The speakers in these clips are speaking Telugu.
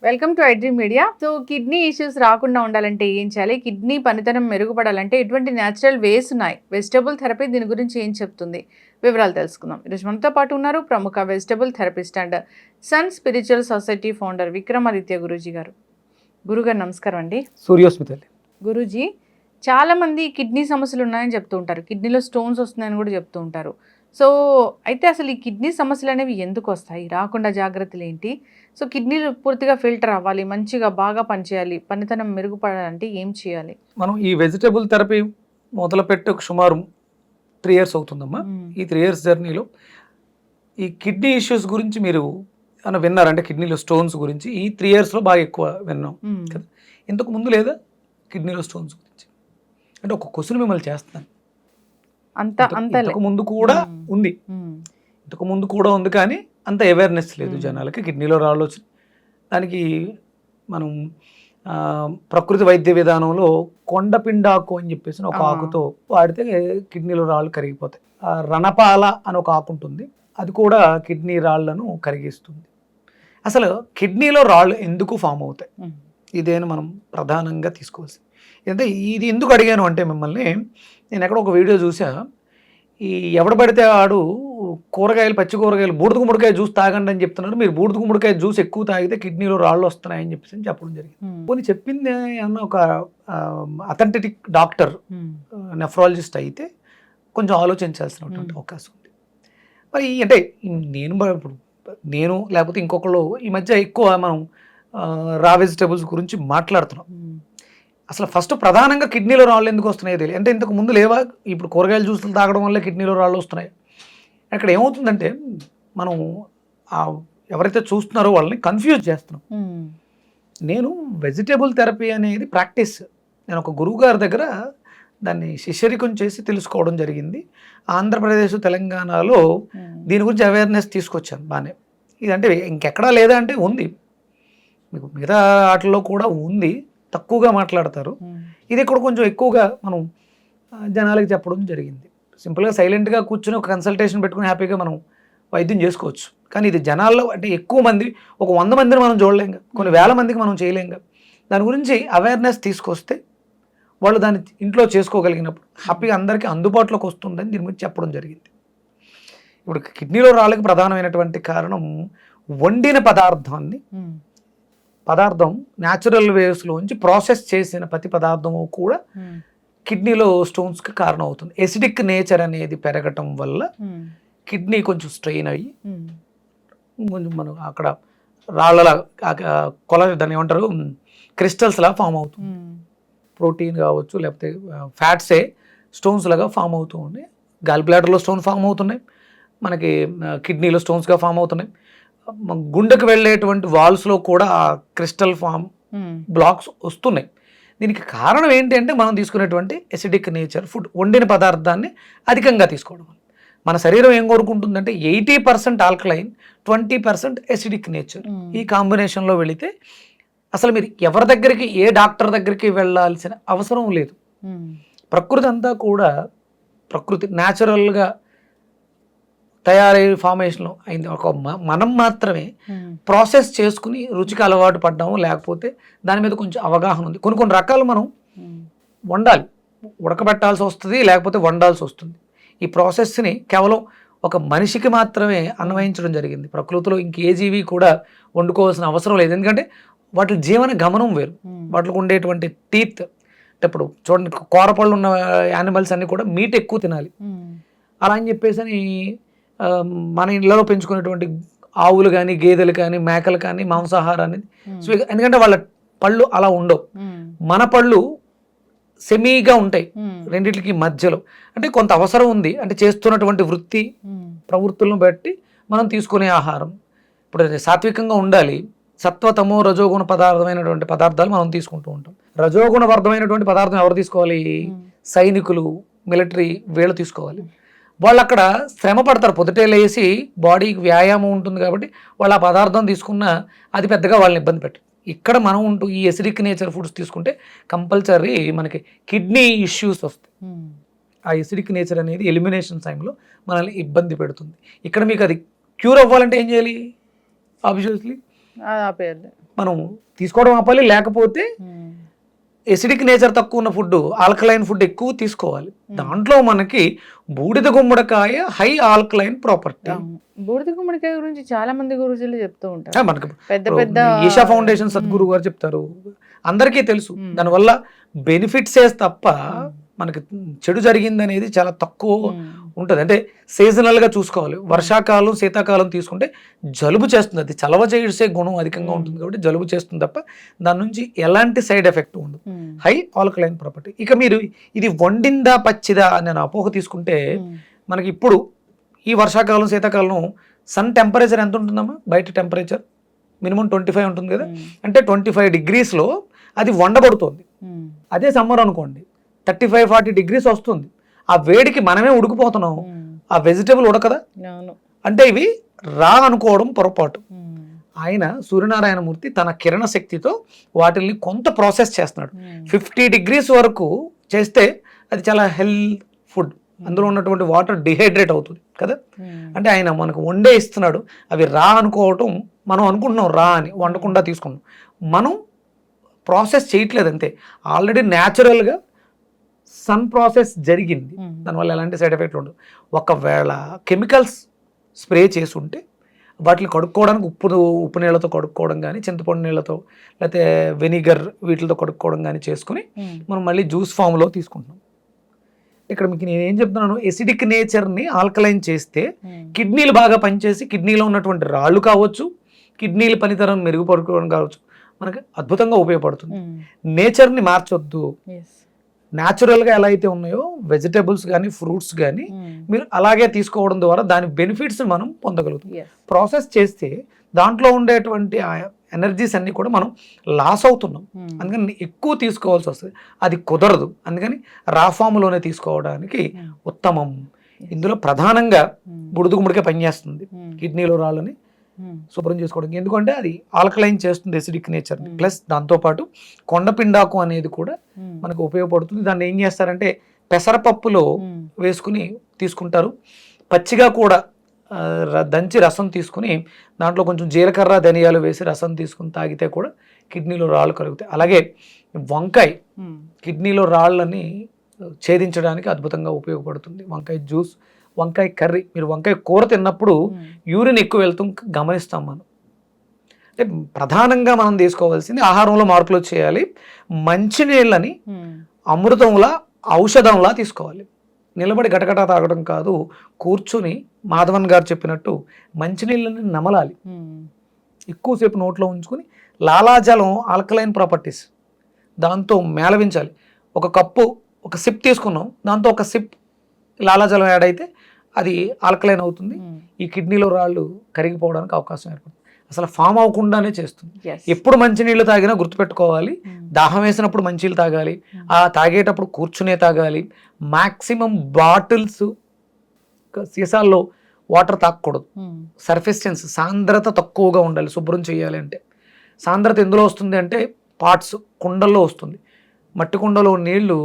Welcome to iDream media. So kidney issues రాకుండా ఉండాలంటే ఏం చేయాలి, కిడ్నీ పనితనం మెరుగుపడాలంటే ఎటువంటి న్యాచురల్ వేస్ ఉన్నాయి, వెజిటబుల్ థెరపీ దీని గురించి ఏం చెప్తుంది, వివరాలు తెలుసుకుందాం. ఈరోజు మనతో పాటు ఉన్నారు ప్రముఖ vegetable therapist and sun spiritual society founder Vikramaditya Guruji గారు. గురుగారు నమస్కారం అండి. సూర్యోస్మితల్లి. గురూజీ, చాలామంది కిడ్నీ సమస్యలు ఉన్నాయని చెప్తూ ఉంటారు, కిడ్నీలో స్టోన్స్ వస్తున్నాయని కూడా చెప్తూ ఉంటారు. సో అయితే అసలు ఈ కిడ్నీ సమస్యలు అనేవి ఎందుకు వస్తాయి, రాకుండా జాగ్రత్తలు ఏంటి? సో కిడ్నీలు పూర్తిగా ఫిల్టర్ అవ్వాలి, మంచిగా బాగా పనిచేయాలి, పనితనం మెరుగుపడాలంటే ఏం చేయాలి? మనం ఈ వెజిటబుల్ థెరపీ మొదలుపెట్టి ఒక సుమారు 3 years అవుతుందమ్మా. ఈ 3 years జర్నీలో ఈ కిడ్నీ ఇష్యూస్ గురించి మీరు అని విన్నారంటే, కిడ్నీలో స్టోన్స్ గురించి ఈ 3 yearsలో బాగా ఎక్కువ విన్నాం కదా. ఇంతకు ముందు లేదా కిడ్నీలో స్టోన్స్ గురించి? అంటే ఒక క్వశ్చన్ మిమ్మల్ని చేస్తాను. ఇంతకు ముందు కూడా ఉంది, ఇంతకు ముందు కూడా ఉంది, కానీ అంత అవేర్నెస్ లేదు జనాలకి. కిడ్నీలో రాళ్ళు వచ్చి దానికి మనం ప్రకృతి వైద్య విధానంలో కొండపిండాకు అని చెప్పేసి ఒక ఆకుతో వాడితే కిడ్నీలో రాళ్ళు కరిగిపోతాయి. రణపాల అని ఒక ఆకు ఉంటుంది, అది కూడా కిడ్నీ రాళ్లను కరిగిస్తుంది. అసలు కిడ్నీలో రాళ్ళు ఎందుకు ఫామ్ అవుతాయి, ఇదేనా మనం ప్రధానంగా తీసుకోవాల్సింది. అంటే ఇది ఎందుకు అడిగాను అంటే, మిమ్మల్ని నేను ఎక్కడ ఒక వీడియో చూసా, ఈ ఎవడు పడితే ఆడు కూరగాయలు, పచ్చి కూరగాయలు, బూడిద గుమ్మడికాయ జ్యూస్ తాగండి అని చెప్తున్నారు. మీరు బూడిద గుమ్మడికాయ జ్యూస్ ఎక్కువ తాగితే కిడ్నీలో రాళ్ళు వస్తున్నాయని చెప్పేసి చెప్పడం జరిగింది. కొన్ని చెప్పింది అన్న ఒక అథెంటిక్ డాక్టర్, నెఫ్రాలజిస్ట్ అయితే కొంచెం ఆలోచించాల్సినటువంటి అవకాశం ఉంది. మరి అంటే నేను లేకపోతే ఇంకొకళ్ళు ఈ మధ్య ఎక్కువ మనం రా వెజిటబుల్స్ గురించి మాట్లాడుతున్నాం. అసలు ఫస్ట్ ప్రధానంగా కిడ్నీలో రాళ్ళు ఎందుకు వస్తున్నాయో తెలియదు. అంటే ఇంతకు ముందు లేవా? ఇప్పుడు కూరగాయల జ్యూసులు తాగడం వల్ల కిడ్నీలో రాళ్ళు వస్తున్నాయి. అక్కడ ఏమవుతుందంటే, మనం ఎవరైతే చూస్తున్నారో వాళ్ళని కన్ఫ్యూజ్ చేస్తున్నాం. నేను వెజిటబుల్ థెరపీ అనేది ప్రాక్టీస్, నేను ఒక గురువు గారి దగ్గర దాన్ని శిష్యరికం చేసి తెలుసుకోవడం జరిగింది. ఆంధ్రప్రదేశ్, తెలంగాణలో దీని గురించి అవేర్నెస్ తీసుకొచ్చాను బాగానే. ఇదంటే ఇంకెక్కడా లేదా అంటే ఉంది, మీకు మిగతా వాటిల్లో కూడా ఉంది, తక్కువగా మాట్లాడతారు. ఇది ఇక్కడ కొంచెం ఎక్కువగా మనం జనాలకి చెప్పడం జరిగింది. సింపుల్గా సైలెంట్గా కూర్చొని ఒక కన్సల్టేషన్ పెట్టుకుని హ్యాపీగా మనం వైద్యం చేసుకోవచ్చు. కానీ ఇది జనాల్లో అంటే ఎక్కువ మంది, ఒక 100 మందిని మనం చూడలేంగా, కొన్ని వేల మందికి మనం చేయలేంగా. దాని గురించి అవేర్నెస్ తీసుకొస్తే వాళ్ళు దాన్ని ఇంట్లో చేసుకోగలిగినప్పుడు హ్యాపీగా అందరికీ అందుబాటులోకి వస్తుందని దీని గురించి చెప్పడం జరిగింది. ఇప్పుడు కిడ్నీలో రాళ్ళకి ప్రధానమైనటువంటి కారణం వండిన పదార్థం న్యాచురల్ వేస్లోంచి ప్రాసెస్ చేసిన ప్రతి పదార్థము కూడా కిడ్నీలో స్టోన్స్కి కారణం అవుతుంది. ఎసిడిక్ నేచర్ అనేది పెరగటం వల్ల కిడ్నీ కొంచెం స్ట్రెయిన్ అయ్యి కొంచెం మనం అక్కడ రాళ్ళలా దాన్ని ఏమంటారు, క్రిస్టల్స్ లాగా ఫామ్ అవుతుంది. ప్రోటీన్ కావచ్చు, లేకపోతే ఫ్యాట్సే స్టోన్స్ లాగా ఫామ్ అవుతూ ఉన్నాయి. గాల్ బ్లాడర్లో స్టోన్ ఫామ్ అవుతున్నాయి, మనకి కిడ్నీలో స్టోన్స్గా ఫామ్ అవుతున్నాయి. గుండెకు వెళ్ళేటువంటి వాల్స్లో కూడా క్రిస్టల్ ఫామ్ బ్లాక్స్ వస్తున్నాయి. దీనికి కారణం ఏంటి అంటే, మనం తీసుకునేటువంటి ఎసిడిక్ నేచర్ ఫుడ్, వండిన పదార్థాన్ని అధికంగా తీసుకోవడం. మన శరీరం ఏం కోరుకుంటుందంటే 80% ఆల్కలైన్, 20% ఎసిడిక్ నేచర్. ఈ కాంబినేషన్లో వెళితే అసలు మీరు ఎవరి దగ్గరికి, ఏ డాక్టర్ దగ్గరికి వెళ్ళాల్సిన అవసరం లేదు. ప్రకృతి అంతా కూడా ప్రకృతి న్యాచురల్గా తయారయ్యే ఫార్మేషన్లో అయింది. ఒక మనం మాత్రమే ప్రాసెస్ చేసుకుని రుచికి అలవాటు పడ్డాము, లేకపోతే దాని మీద కొంచెం అవగాహన ఉంది. కొన్ని రకాలు మనం వండాలి, ఉడకబెట్టాల్సి వస్తుంది, లేకపోతే వండాల్సి వస్తుంది. ఈ ప్రాసెస్ని కేవలం ఒక మనిషికి మాత్రమే అన్వయించడం జరిగింది. ప్రకృతిలో ఇంకే జీవి కూడా వండుకోవాల్సిన అవసరం లేదు. ఎందుకంటే వాటి జీవన గమనం వేరు, వాటికి ఉండేటువంటి టీత్. అంటే ఇప్పుడు చూడండి, కూరపళ్ళు ఉన్న యానిమల్స్ అన్నీ కూడా మీట్ ఎక్కువ తినాలి. అలా అని చెప్పేసి మన ఇళ్ళలో పెంచుకునేటువంటి ఆవులు కానీ, గేదెలు కానీ, మేకలు కానీ మాంసాహారాన్ని, ఎందుకంటే వాళ్ళ పళ్ళు అలా ఉండవు. మన పళ్ళు సెమీగా ఉంటాయి రెండింటికి మధ్యలో. అంటే కొంత అవసరం ఉంది, అంటే చేస్తున్నటువంటి వృత్తి ప్రవృత్తులను బట్టి మనం తీసుకునే ఆహారం. ఇప్పుడు సాత్వికంగా ఉండాలి, సత్వతమో రజోగుణ పదార్థమైనటువంటి పదార్థాలు మనం తీసుకుంటూ ఉంటాం. రజోగుణవర్ధమైనటువంటి పదార్థం ఎవరు తీసుకోవాలి? సైనికులు, మిలిటరీ, వీళ్ళు తీసుకోవాలి. వాళ్ళు అక్కడ శ్రమ పడతారు, పొద్దుటే లేసి బాడీకి వ్యాయామం ఉంటుంది కాబట్టి వాళ్ళు ఆ పదార్థం తీసుకున్న అది పెద్దగా వాళ్ళని ఇబ్బంది పెట్టదు. ఇక్కడ మనం ఉంటూ ఈ ఎసిడిక్ నేచర్ ఫుడ్స్ తీసుకుంటే కంపల్సరీ మనకి కిడ్నీ ఇష్యూస్ వస్తాయి. ఆ ఎసిడిక్ నేచర్ అనేది ఎలిమినేషన్ టైంలో మనల్ని ఇబ్బంది పెడుతుంది. ఇక్కడ మీకు అది క్యూర్ అవ్వాలంటే ఏం చేయాలి? ఆబ్వియస్లీ ఆపేయాలి. మనం తీసుకోవడం ఆపాలి, లేకపోతే ఎసిడిక్ నేచర్ తక్కువ ఉన్న ఫుడ్, ఆల్కలైన్ ఫుడ్ ఎక్కువ తీసుకోవాలి. దాంట్లో మనకి బూడిద గుమ్మడికాయ హై ఆల్కలైన్ ప్రాపర్టీ. బూడిద గుమ్మడికాయ గురించి చాలా మంది గురుజులు చెప్తూ ఉంటారు. మనకి పెద్ద పెద్ద ఈషా ఫౌండేషన్ సద్గురు గారు చెప్తారు, అందరికీ తెలుసు. దానివల్ల బెనిఫిట్సే తప్ప మనకి చెడు జరిగింది అనేది చాలా తక్కువ ఉంటుంది. అంటే సీజనల్గా చూసుకోవాలి. వర్షాకాలం శీతాకాలం తీసుకుంటే జలుబు చేస్తుంది, అది చలవ చేసే గుణం అధికంగా ఉంటుంది కాబట్టి జలుబు చేస్తుంది తప్ప దాని నుంచి ఎలాంటి సైడ్ ఎఫెక్ట్ ఉండదు. High alkaline property. ఇక మీరు ఇది వండిందా పచ్చిదా అనే అపోహ తీసుకుంటే మనకి ఇప్పుడు ఈ వర్షాకాలం శీతాకాలం సన్ టెంపరేచర్ ఎంత ఉంటుందమ్మా? బయట టెంపరేచర్ మినిమం 25 ఉంటుంది కదా, అంటే 25 degreesలో అది వండబడుతుంది. అదే సమ్మర్ అనుకోండి 35-40 degrees వస్తుంది. ఆ వేడికి మనమే ఉడికిపోతున్నాం, ఆ వెజిటేబుల్ ఉడకదా? అంటే ఇవి రా అనుకోవడం పొరపాటు. ఆయన సూర్యనారాయణమూర్తి తన కిరణ శక్తితో వాటిని కొంత ప్రాసెస్ చేస్తున్నాడు. 50 degrees వరకు చేస్తే అది చాలా హెల్త్ ఫుడ్, అందులో ఉన్నటువంటి వాటర్ డిహైడ్రేట్ అవుతుంది కదా. అంటే ఆయన మనకు వండే ఇస్తున్నాడు. అవి రా అనుకోవటం మనం అనుకుంటున్నాం, రా అని వండకుండా తీసుకున్నాం. మనం ప్రాసెస్ చేయట్లేదు అంతే. ఆల్రెడీ న్యాచురల్గా సన్ ప్రాసెస్ జరిగింది, దానివల్ల ఎలాంటి సైడ్ ఎఫెక్ట్లు ఉండవు. ఒకవేళ కెమికల్స్ స్ప్రే చేసి ఉంటే వాటిని కడుక్కోవడానికి ఉప్పు నీళ్ళతో కడుక్కోవడం కానీ, చింతపండు నీళ్ళతో లేకపోతే వెనిగర్ వీటితో కడుక్కోవడం కానీ చేసుకుని మనం మళ్ళీ జ్యూస్ ఫామ్లో తీసుకుంటున్నాం. ఇక్కడ మీకు నేను ఏం చెప్తున్నాను, ఎసిడిక్ నేచర్ని ఆల్కలైన్ చేస్తే కిడ్నీలు బాగా పనిచేసి కిడ్నీలో ఉన్నటువంటి రాళ్ళు కావచ్చు, కిడ్నీల పనితరం మెరుగుపరుకోవడం కావచ్చు, మనకి అద్భుతంగా ఉపయోగపడుతుంది. నేచర్ని మార్చొద్దు. న్యాచురల్గా ఎలా అయితే ఉన్నాయో వెజిటేబుల్స్ కానీ ఫ్రూట్స్ కానీ మీరు అలాగే తీసుకోవడం ద్వారా దాని బెనిఫిట్స్ మనం పొందగలుగుతాం. ప్రాసెస్ చేస్తే దాంట్లో ఉండేటువంటి ఎనర్జీస్ అన్నీ కూడా మనం లాస్ అవుతున్నాం. అందుకని ఎక్కువ తీసుకోవాల్సి వస్తుంది, అది కుదరదు. అందుకని రా ఫామ్లోనే తీసుకోవడానికి ఉత్తమం. ఇందులో ప్రధానంగా బుడిద గుమ్మడికాయ పనిచేస్తుంది కిడ్నీలో రాళ్ళని శుభ్రం చేసుకోవడానికి. ఎందుకంటే అది ఆల్కలైన్ చేస్తుంది ఎసిడిక్ నేచర్. ప్లస్ దాంతోపాటు కొండపిండాకు అనేది కూడా మనకు ఉపయోగపడుతుంది. దాన్ని ఏం చేస్తారంటే పెసరపప్పులో వేసుకుని తీసుకుంటారు. పచ్చిగా కూడా దంచి రసం తీసుకుని దాంట్లో కొంచెం జీలకర్ర ధనియాలు వేసి రసం తీసుకుని తాగితే కూడా కిడ్నీలో రాళ్ళు కలుగుతాయి. అలాగే వంకాయ కిడ్నీలో రాళ్ళని ఛేదించడానికి అద్భుతంగా ఉపయోగపడుతుంది. వంకాయ జ్యూస్, వంకాయ కర్రీ, మీరు వంకాయ కూర తిన్నప్పుడు యూరిన్ ఎక్కువ వెళ్తాం గమనిస్తాం మనం. అంటే ప్రధానంగా మనం తీసుకోవాల్సింది ఆహారంలో మార్పులు చేయాలి. మంచినీళ్ళని అమృతంలా ఔషధంలా తీసుకోవాలి. నిలబడి గటగట తాగడం కాదు, కూర్చుని మాధవన్ గారు చెప్పినట్టు మంచినీళ్ళని నమలాలి. ఎక్కువసేపు నోట్లో ఉంచుకొని లాలాజలం ఆల్కలైన్ ప్రాపర్టీస్ దాంతో మేళవించాలి. ఒక కప్పు ఒక సిప్ తీసుకున్నాం, దాంతో ఒక సిప్ లాలాజలం యాడ్ అయితే అది ఆల్కలైన్ అవుతుంది. ఈ కిడ్నీలో రాళ్ళు కరిగిపోవడానికి అవకాశం ఏర్పడుతుంది. అసలు ఫామ్ అవ్వకుండానే చేస్తుంది. ఎప్పుడు మంచినీళ్ళు తాగినా గుర్తుపెట్టుకోవాలి, దాహం వేసినప్పుడు మంచినీళ్ళు తాగాలి, ఆ తాగేటప్పుడు కూర్చునే తాగాలి. మ్యాక్సిమం బాటిల్స్ సీసాల్లో వాటర్ తాగకూడదు. సర్ఫెస్టెన్స్ సాంద్రత తక్కువగా ఉండాలి శుభ్రం చేయాలి అంటే. సాంద్రత ఎందులో వస్తుంది అంటే పాట్స్ కుండల్లో వస్తుంది. మట్టి కుండలో నీళ్లు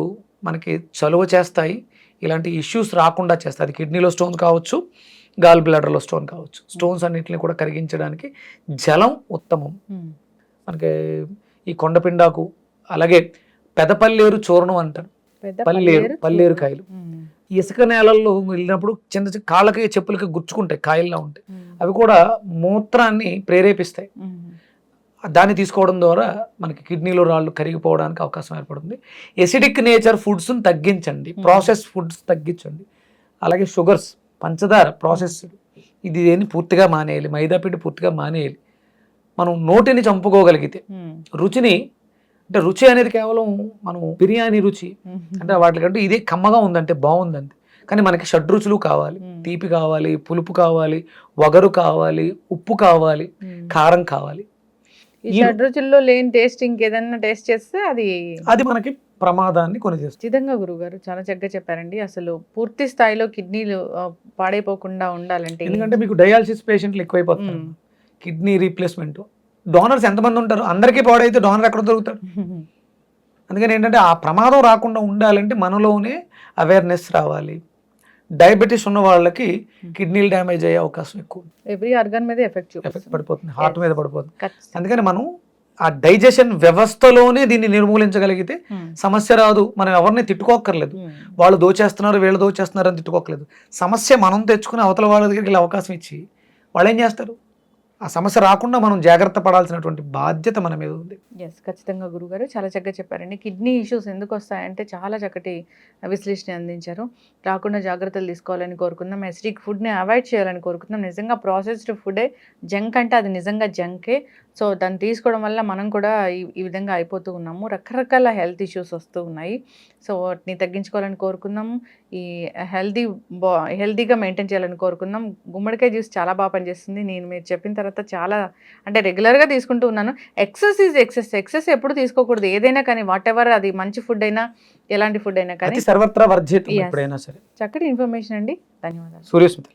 మనకి చలువ చేస్తాయి, ఇలాంటి ఇష్యూస్ రాకుండా చేస్తాయి. అది కిడ్నీలో స్టోన్ కావచ్చు, గాల్ బ్లాడర్లో స్టోన్ కావచ్చు. స్టోన్స్ అన్నింటిని కూడా కరిగించడానికి జలం ఉత్తమం. మనకి ఈ కొండపిండాకు, అలాగే పెదపల్లేరు చూర్ణం అంటారు, పల్లేరు కాయలు. ఇసుక నేలల్లో వెళ్ళినప్పుడు చిన్న కాళ్ళకి చెప్పులకి గుచ్చుకుంటాయి, కాయల్లా ఉంటాయి. అవి కూడా మూత్రాన్ని ప్రేరేపిస్తాయి. దాన్ని తీసుకోవడం ద్వారా మనకి కిడ్నీలో రాళ్ళు కరిగిపోవడానికి అవకాశం ఏర్పడుతుంది. ఎసిడిక్ నేచర్ ఫుడ్స్ని తగ్గించండి, ప్రాసెస్ ఫుడ్స్ తగ్గించండి. అలాగే షుగర్స్, పంచదార, ప్రాసెస్డ్ ఇది దేన్ని పూర్తిగా మానేయాలి. మైదాపిండి పూర్తిగా మానేయాలి. మనం నోటిని చంపుకోగలిగితే రుచిని, అంటే రుచి అనేది కేవలం మనం బిర్యానీ రుచి అంటే వాటికంటే ఇదే కమ్మగా ఉందంటే బాగుందంటే, కానీ మనకి షడ్రుచులు కావాలి. తీపి కావాలి, పులుపు కావాలి, వగరు కావాలి, ఉప్పు కావాలి, కారం కావాలి. ఈ షడ్రుచుల్లో లేని టేస్ట్ ఇంకేదన్నా టేస్ట్ చేస్తే అది మనకి ప్రమాదాన్ని కొనిచేస్తుంది. ఖచ్చితంగా గురుగారు చాలా చక్కగా చెప్పారండి. అసలు పూర్తి స్థాయిలో కిడ్నీలు పాడైపోకుండా ఉండాలంటే, ఎందుకంటే మీకు డయాలసిస్ పేషెంట్లు ఎక్కువైపోతున్నారు, కిడ్నీ రీప్లేస్మెంట్. డోనర్స్ ఎంతమంది ఉంటారు, అందరికీ పాడైతే డోనర్ ఎక్కడ దొరుకుతాడు? అందుకని ఏంటంటే ఆ ప్రమాదం రాకుండా ఉండాలంటే మనలోనే అవేర్నెస్ రావాలి. డయాబెటీస్ ఉన్న వాళ్ళకి కిడ్నీలు డ్యామేజ్ అయ్యే అవకాశం ఎక్కువ, ఎవ్రీ ఆర్గాన్ మీద ఎఫెక్ట్ ఎఫెక్ట్ పడిపోతుంది, హార్ట్ మీద పడిపోతుంది. ఖచ్చితంగా. అందుకని మనం ఆ డైజెషన్ వ్యవస్థలోనే దీన్ని నిర్మూలించగలిగితే సమస్య రాదు. మనం ఎవరిని తిట్టుకోక్కర్లేదు, వాళ్ళు దోచేస్తున్నారు వీళ్ళు దోచేస్తున్నారు అని తిట్టుకోకలేదు. సమస్య మనం తెచ్చుకుని అవతల వాళ్ళ దగ్గరికి వెళ్ళి అవకాశం ఇచ్చి వాళ్ళు ఏం చేస్తారు, ఆ సమస్య రాకుండా మనం జాగ్రత్త పడాల్సినటువంటి బాధ్యత మన మీద ఉంది. ఎస్, ఖచ్చితంగా గురుగారు చాలా చక్కగా చెప్పారండి. కిడ్నీ ఇష్యూస్ ఎందుకు వస్తాయంటే చాలా చక్కటి విశ్లేషణ అందించారు. రాకుండా జాగ్రత్తలు తీసుకోవాలని కోరుకుందాం. ఎసిడిక్ ఫుడ్ని అవాయిడ్ చేయాలని కోరుకుందాం. నిజంగా ప్రాసెస్డ్ ఫుడే జంక్ అంటే అది నిజంగా జంకే. సో దాన్ని తీసుకోవడం వల్ల మనం కూడా ఈ విధంగా అయిపోతూ ఉన్నాము. రకరకాల హెల్త్ ఇష్యూస్ వస్తూ ఉన్నాయి. సో వాటిని తగ్గించుకోవాలని కోరుకుందాము. ఈ హెల్తీగా మెయింటైన్ చేయాలని కోరుకుందాం. గుమ్మడికాయ జ్యూస్ చాలా బాగా పనిచేస్తుంది. నేను మీరు చెప్పిన తర్వాత చాలా అంటే రెగ్యులర్గా తీసుకుంటూ ఉన్నాను. ఎక్సెస్ ఎప్పుడు తీసుకోకూడదు. ఏదైనా కానీ వాట్ ఎవర్, అది మంచి ఫుడ్ అయినా ఎలాంటి ఫుడ్ అయినా కానీ అతి సర్వత్రా వర్జితం Yes. ఎప్పుడైనా సరే. చక్కటి ఇన్ఫర్మేషన్ అండి. ధన్యవాదాలు. సూర్యస్మిత.